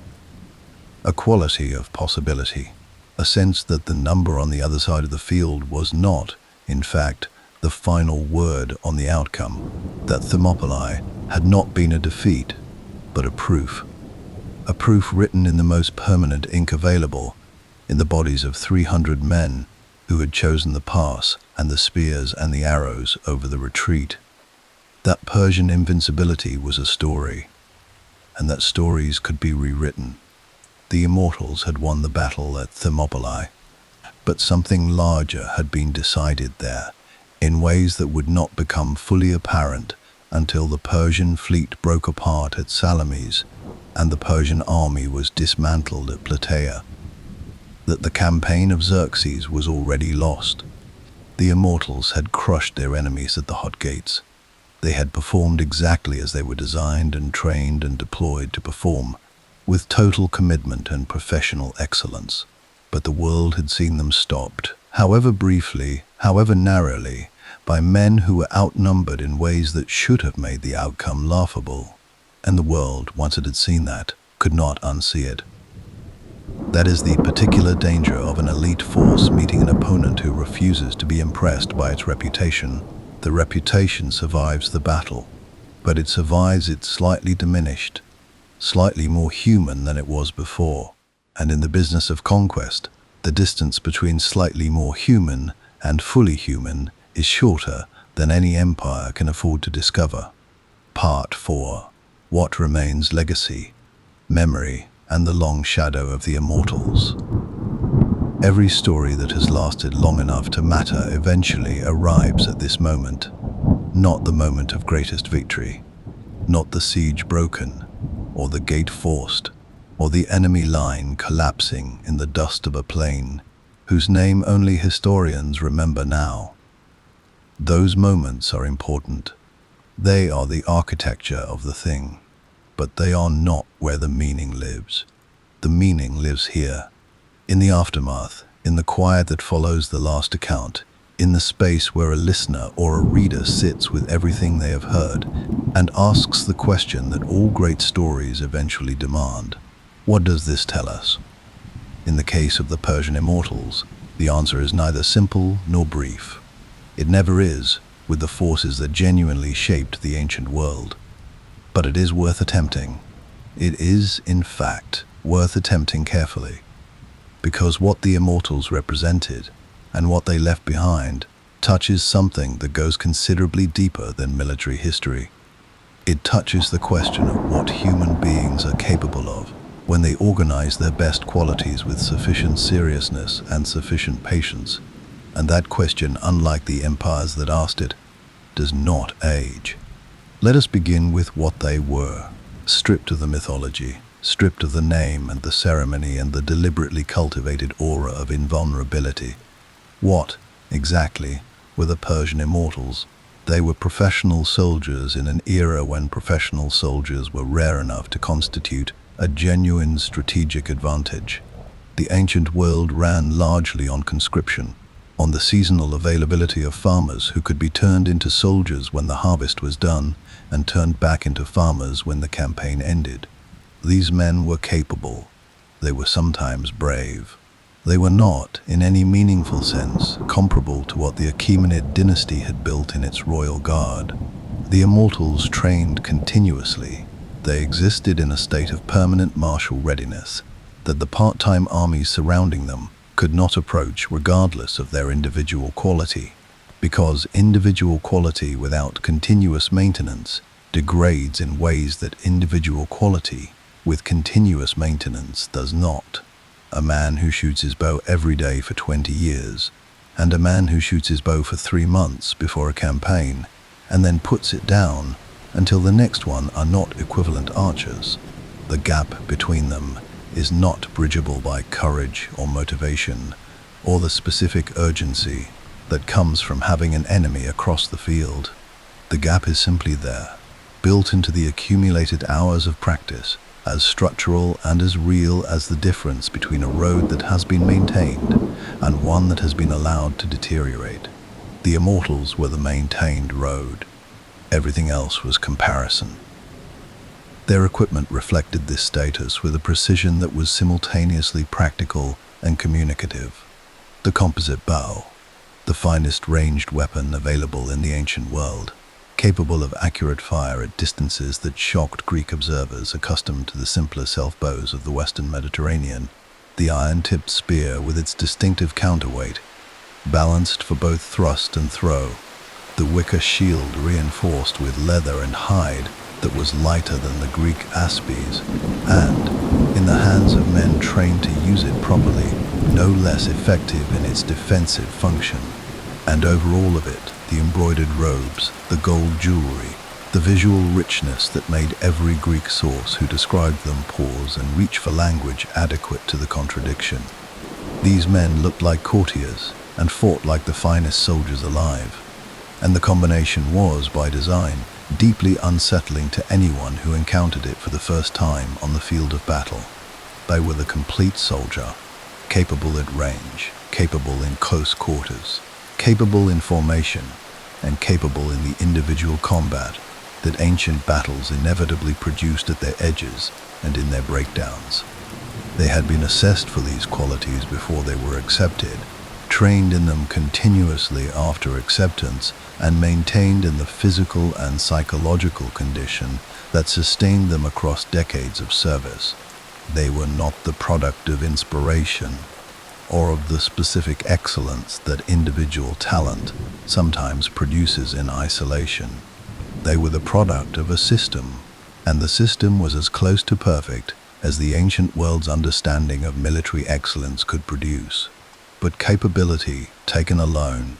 A quality of possibility, a sense that the number on the other side of the field was not, in fact, the final word on the outcome, that Thermopylae had not been a defeat, but a proof written in the most permanent ink available, in the bodies of 300 men who had chosen the pass and the spears and the arrows over the retreat. That Persian invincibility was a story, and that stories could be rewritten. The immortals had won the battle at Thermopylae, but something larger had been decided there, in ways that would not become fully apparent until the Persian fleet broke apart at Salamis and the Persian army was dismantled at Plataea. That the campaign of Xerxes was already lost. The immortals had crushed their enemies at the hot gates. They had performed exactly as they were designed and trained and deployed to perform, with total commitment and professional excellence. But the world had seen them stopped, however briefly, however narrowly, by men who were outnumbered in ways that should have made the outcome laughable. And the world, once it had seen that, could not unsee it. That is the particular danger of an elite force meeting an opponent who refuses to be impressed by its reputation. The reputation survives the battle, but it survives it slightly diminished, slightly more human than it was before. And in the business of conquest, the distance between slightly more human and fully human is shorter than any empire can afford to discover. Part 4. What remains: legacy, memory, and the long shadow of the immortals. Every story that has lasted long enough to matter eventually arrives at this moment. Not the moment of greatest victory, not the siege broken, or the gate forced, or the enemy line collapsing in the dust of a plain whose name only historians remember now. Those moments are important. They are the architecture of the thing, but they are not where the meaning lives. The meaning lives here, in the aftermath, in the quiet that follows the last account, in the space where a listener or a reader sits with everything they have heard and asks the question that all great stories eventually demand. What does this tell us? In the case of the Persian Immortals, the answer is neither simple nor brief. It never is, with the forces that genuinely shaped the ancient world. But it is worth attempting. It is, in fact, worth attempting carefully. Because what the Immortals represented, and what they left behind, touches something that goes considerably deeper than military history. It touches the question of what human beings are capable of when they organize their best qualities with sufficient seriousness and sufficient patience. And that question, unlike the empires that asked it, does not age. Let us begin with what they were, stripped of the mythology, stripped of the name and the ceremony and the deliberately cultivated aura of invulnerability. What, exactly, were the Persian Immortals? They were professional soldiers in an era when professional soldiers were rare enough to constitute a genuine strategic advantage. The ancient world ran largely on conscription, on the seasonal availability of farmers who could be turned into soldiers when the harvest was done and turned back into farmers when the campaign ended. These men were capable. They were sometimes brave. They were not, in any meaningful sense, comparable to what the Achaemenid dynasty had built in its royal guard. The Immortals trained continuously. They existed in a state of permanent martial readiness that the part-time armies surrounding them could not approach regardless of their individual quality, because individual quality without continuous maintenance degrades in ways that individual quality with continuous maintenance does not. A man who shoots his bow every day for 20 years, and a man who shoots his bow for 3 months before a campaign, and then puts it down until the next one are not equivalent archers. The gap between them is not bridgeable by courage or motivation, or the specific urgency that comes from having an enemy across the field. The gap is simply there, built into the accumulated hours of practice, as structural and as real as the difference between a road that has been maintained and one that has been allowed to deteriorate. The Immortals were the maintained road. Everything else was comparison. Their equipment reflected this status with a precision that was simultaneously practical and communicative. The composite bow, the finest ranged weapon available in the ancient world, capable of accurate fire at distances that shocked Greek observers accustomed to the simpler self-bows of the Western Mediterranean. The iron-tipped spear with its distinctive counterweight, balanced for both thrust and throw. The wicker shield reinforced with leather and hide that was lighter than the Greek aspes, and, in the hands of men trained to use it properly, no less effective in its defensive function. And over all of it, the embroidered robes, the gold jewelry, the visual richness that made every Greek source who described them pause and reach for language adequate to the contradiction. These men looked like courtiers and fought like the finest soldiers alive, and the combination was, by design, deeply unsettling to anyone who encountered it for the first time on the field of battle. They were the complete soldier, capable at range, capable in close quarters, capable in formation, and capable in the individual combat that ancient battles inevitably produced at their edges and in their breakdowns. They had been assessed for these qualities before they were accepted, trained in them continuously after acceptance, and maintained in the physical and psychological condition that sustained them across decades of service. They were not the product of inspiration or of the specific excellence that individual talent sometimes produces in isolation. They were the product of a system, and the system was as close to perfect as the ancient world's understanding of military excellence could produce. But capability, taken alone,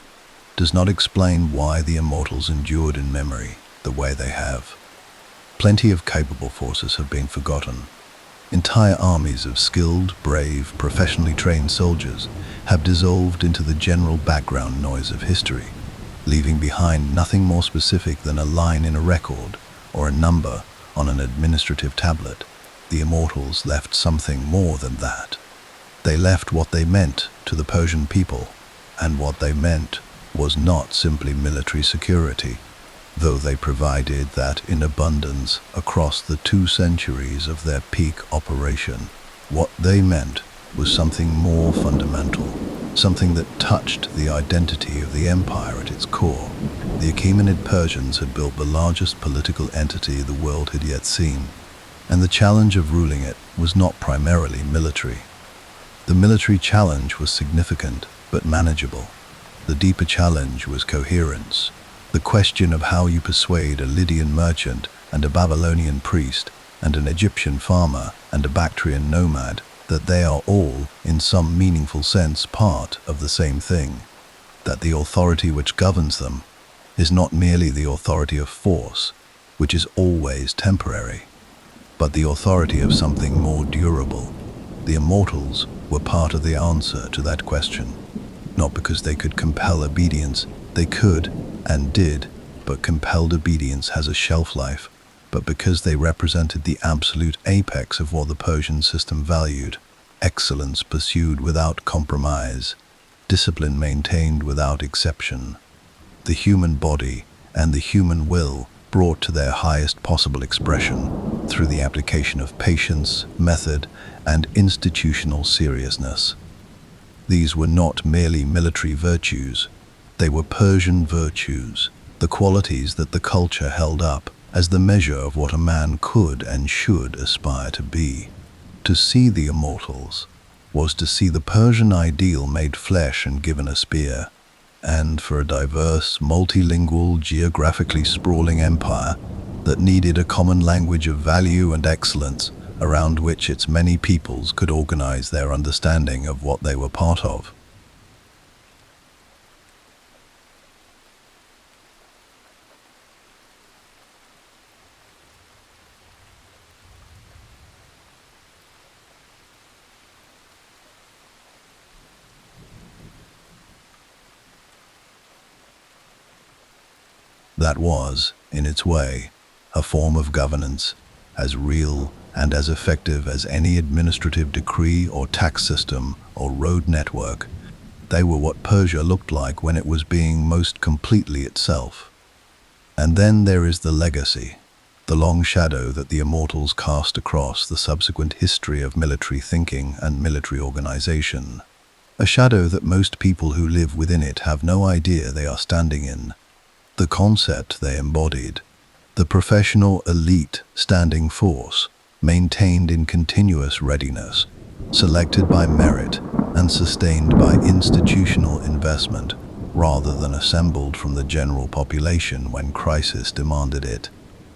does not explain why the Immortals endured in memory the way they have. Plenty of capable forces have been forgotten. Entire armies of skilled, brave, professionally trained soldiers have dissolved into the general background noise of history, leaving behind nothing more specific than a line in a record or a number on an administrative tablet. The immortals left something more than that. They left what they meant to the Persian people, and what they meant was not simply military security, though they provided that in abundance across the 2 centuries of their peak operation. What they meant was something more fundamental, something that touched the identity of the empire at its core. The Achaemenid Persians had built the largest political entity the world had yet seen, and the challenge of ruling it was not primarily military. The military challenge was significant but manageable. The deeper challenge was coherence. The question of how you persuade a Lydian merchant and a Babylonian priest and an Egyptian farmer and a Bactrian nomad that they are all, in some meaningful sense, part of the same thing, that the authority which governs them is not merely the authority of force, which is always temporary, but the authority of something more durable. The immortals were part of the answer to that question, not because they could compel obedience. They could and did, but compelled obedience has a shelf life, but because they represented the absolute apex of what the Persian system valued: excellence pursued without compromise, discipline maintained without exception. The human body and the human will brought to their highest possible expression through the application of patience, method, and institutional seriousness. These were not merely military virtues, they were Persian virtues, the qualities that the culture held up as the measure of what a man could and should aspire to be. To see the immortals was to see the Persian ideal made flesh and given a spear, and for a diverse, multilingual, geographically sprawling empire that needed a common language of value and excellence around which its many peoples could organize their understanding of what they were part of. That was, in its way, a form of governance as real and as effective as any administrative decree or tax system or road network. They were what Persia looked like when it was being most completely itself. And then there is the legacy, the long shadow that the immortals cast across the subsequent history of military thinking and military organization. A shadow that most people who live within it have no idea they are standing in. The concept they embodied, the professional elite standing force, maintained in continuous readiness, selected by merit and sustained by institutional investment, rather than assembled from the general population when crisis demanded it,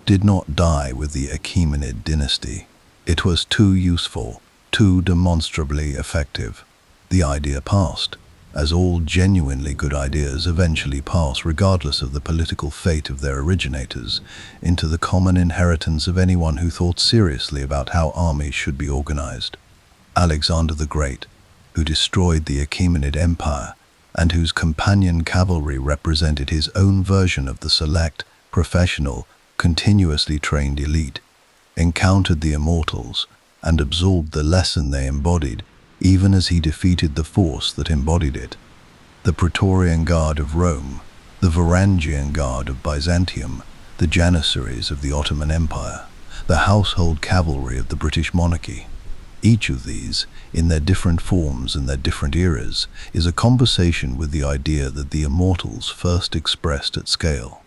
did not die with the Achaemenid dynasty. It was too useful, too demonstrably effective. The idea passed, as all genuinely good ideas eventually pass regardless of the political fate of their originators, into the common inheritance of anyone who thought seriously about how armies should be organized. Alexander the Great, who destroyed the Achaemenid Empire, and whose companion cavalry represented his own version of the select, professional, continuously trained elite, encountered the immortals and absorbed the lesson they embodied, even as he defeated the force that embodied it. The Praetorian Guard of Rome, the Varangian Guard of Byzantium, the Janissaries of the Ottoman Empire, the household cavalry of the British monarchy. Each of these, in their different forms and their different eras, is a conversation with the idea that the immortals first expressed at scale.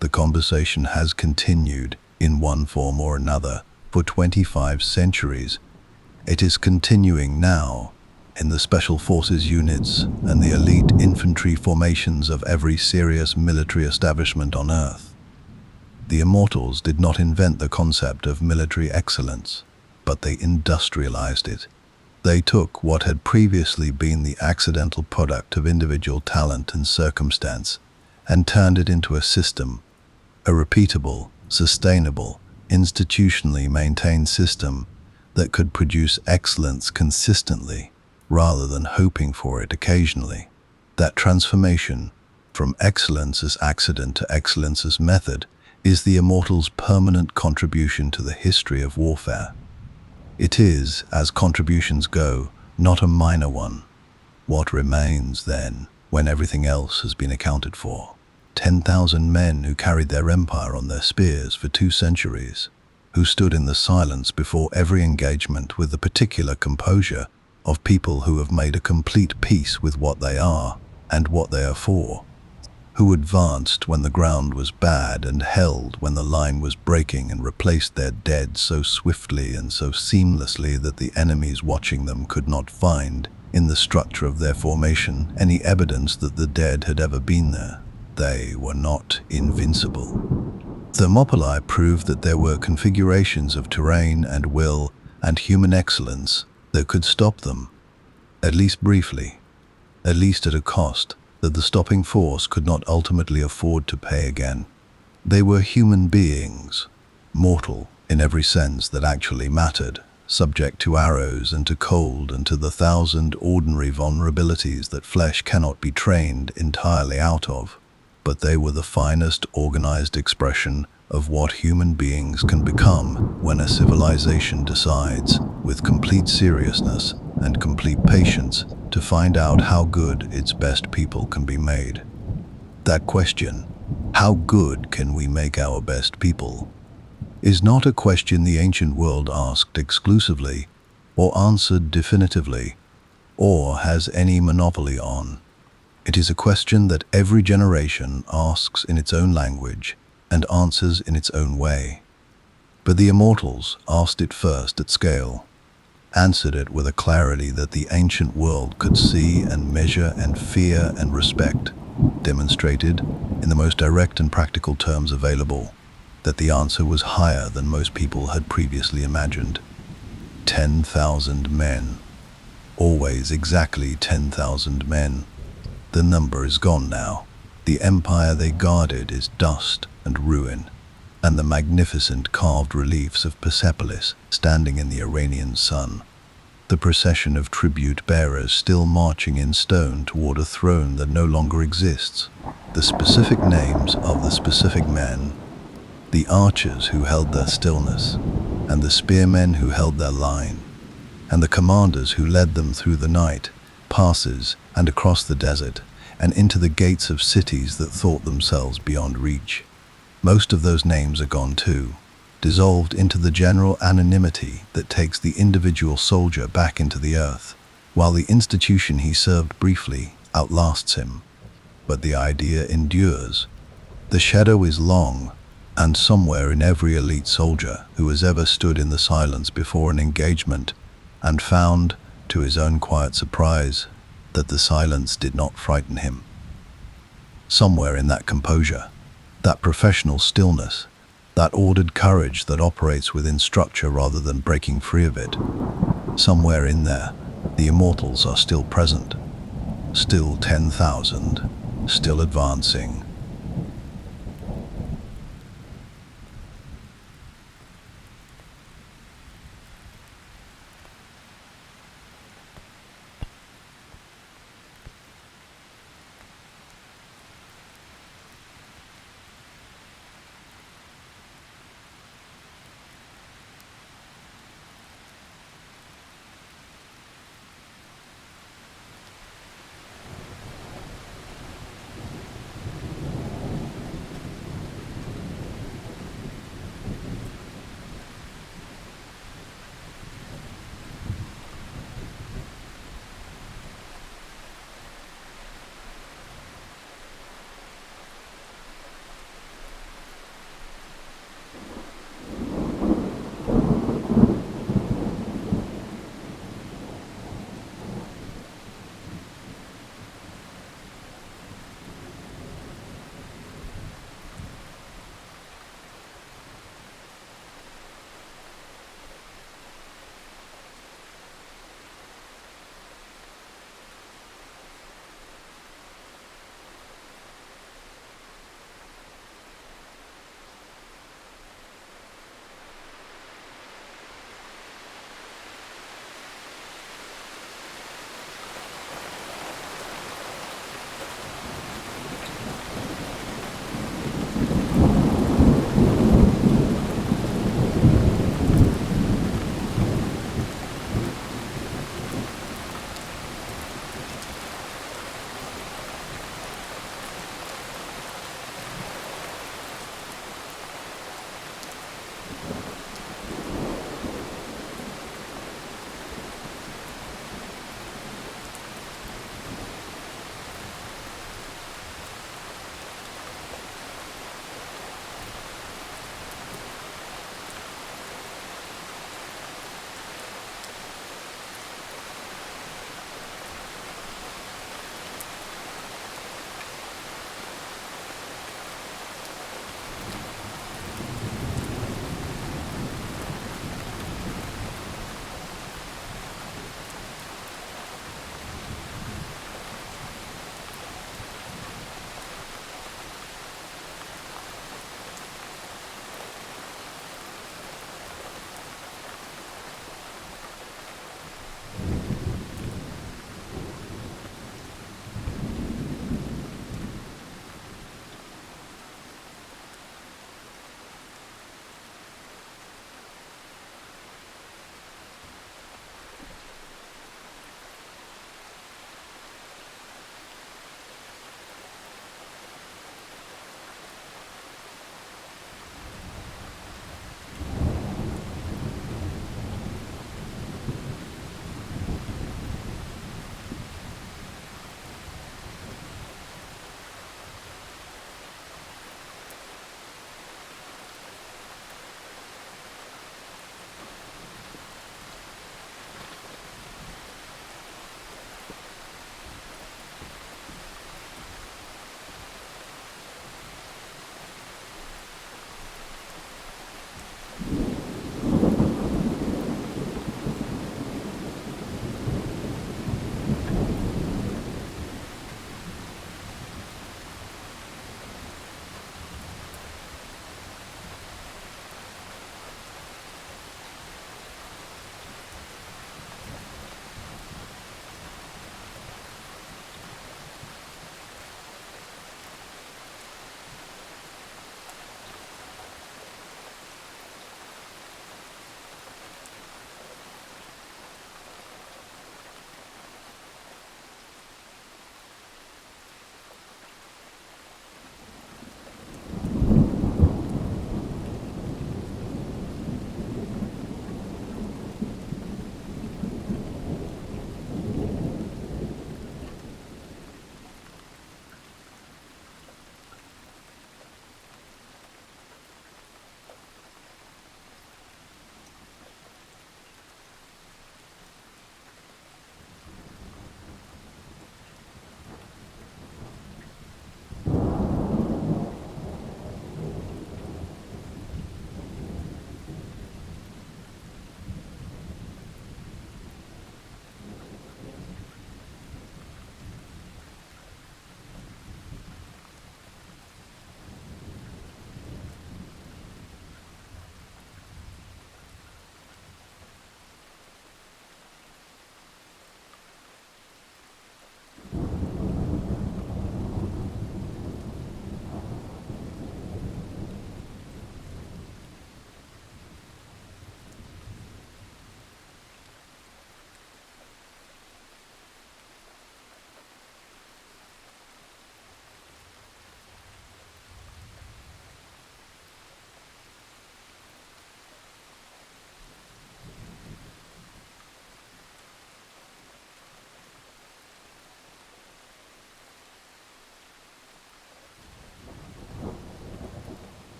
The conversation has continued, in one form or another, for 25 centuries. It is continuing now, in the special forces units and the elite infantry formations of every serious military establishment on Earth. The immortals did not invent the concept of military excellence, but they industrialized it. They took what had previously been the accidental product of individual talent and circumstance and turned it into a system, a repeatable, sustainable, institutionally maintained system that could produce excellence consistently rather than hoping for it occasionally. That transformation from excellence as accident to excellence as method is the Immortals' permanent contribution to the history of warfare. It is, as contributions go, not a minor one. What remains then, when everything else has been accounted for? 10,000 men who carried their empire on their spears for 2 centuries, who stood in the silence before every engagement with the particular composure of people who have made a complete peace with what they are and what they are for, who advanced when the ground was bad and held when the line was breaking and replaced their dead so swiftly and so seamlessly that the enemies watching them could not find, in the structure of their formation, any evidence that the dead had ever been there. They were not invincible. Thermopylae proved that there were configurations of terrain and will and human excellence that could stop them, at least briefly, at least at a cost that the stopping force could not ultimately afford to pay again. They were human beings, mortal in every sense that actually mattered, subject to arrows and to cold and to the 1,000 ordinary vulnerabilities that flesh cannot be trained entirely out of. But they were the finest organized expression of what human beings can become when a civilization decides, with complete seriousness and complete patience, to find out how good its best people can be made. That question, how good can we make our best people, is not a question the ancient world asked exclusively, or answered definitively, or has any monopoly on. It is a question that every generation asks in its own language and answers in its own way. But the Immortals asked it first at scale, answered it with a clarity that the ancient world could see and measure and fear and respect, demonstrated, in the most direct and practical terms available, that the answer was higher than most people had previously imagined. 10,000 men. Always exactly 10,000 men. The number is gone now. The empire they guarded is dust and ruin, and the magnificent carved reliefs of Persepolis standing in the Iranian sun. The procession of tribute-bearers still marching in stone toward a throne that no longer exists. The specific names of the specific men, the archers who held their stillness, and the spearmen who held their line, and the commanders who led them through the night, passes, and across the desert, and into the gates of cities that thought themselves beyond reach. Most of those names are gone too, dissolved into the general anonymity that takes the individual soldier back into the earth, while the institution he served briefly outlasts him. But the idea endures. The shadow is long, and somewhere in every elite soldier who has ever stood in the silence before an engagement and found, to his own quiet surprise, that the silence did not frighten him. Somewhere in that composure, that professional stillness, that ordered courage that operates within structure rather than breaking free of it, somewhere in there, the Immortals are still present, still 10,000, still advancing,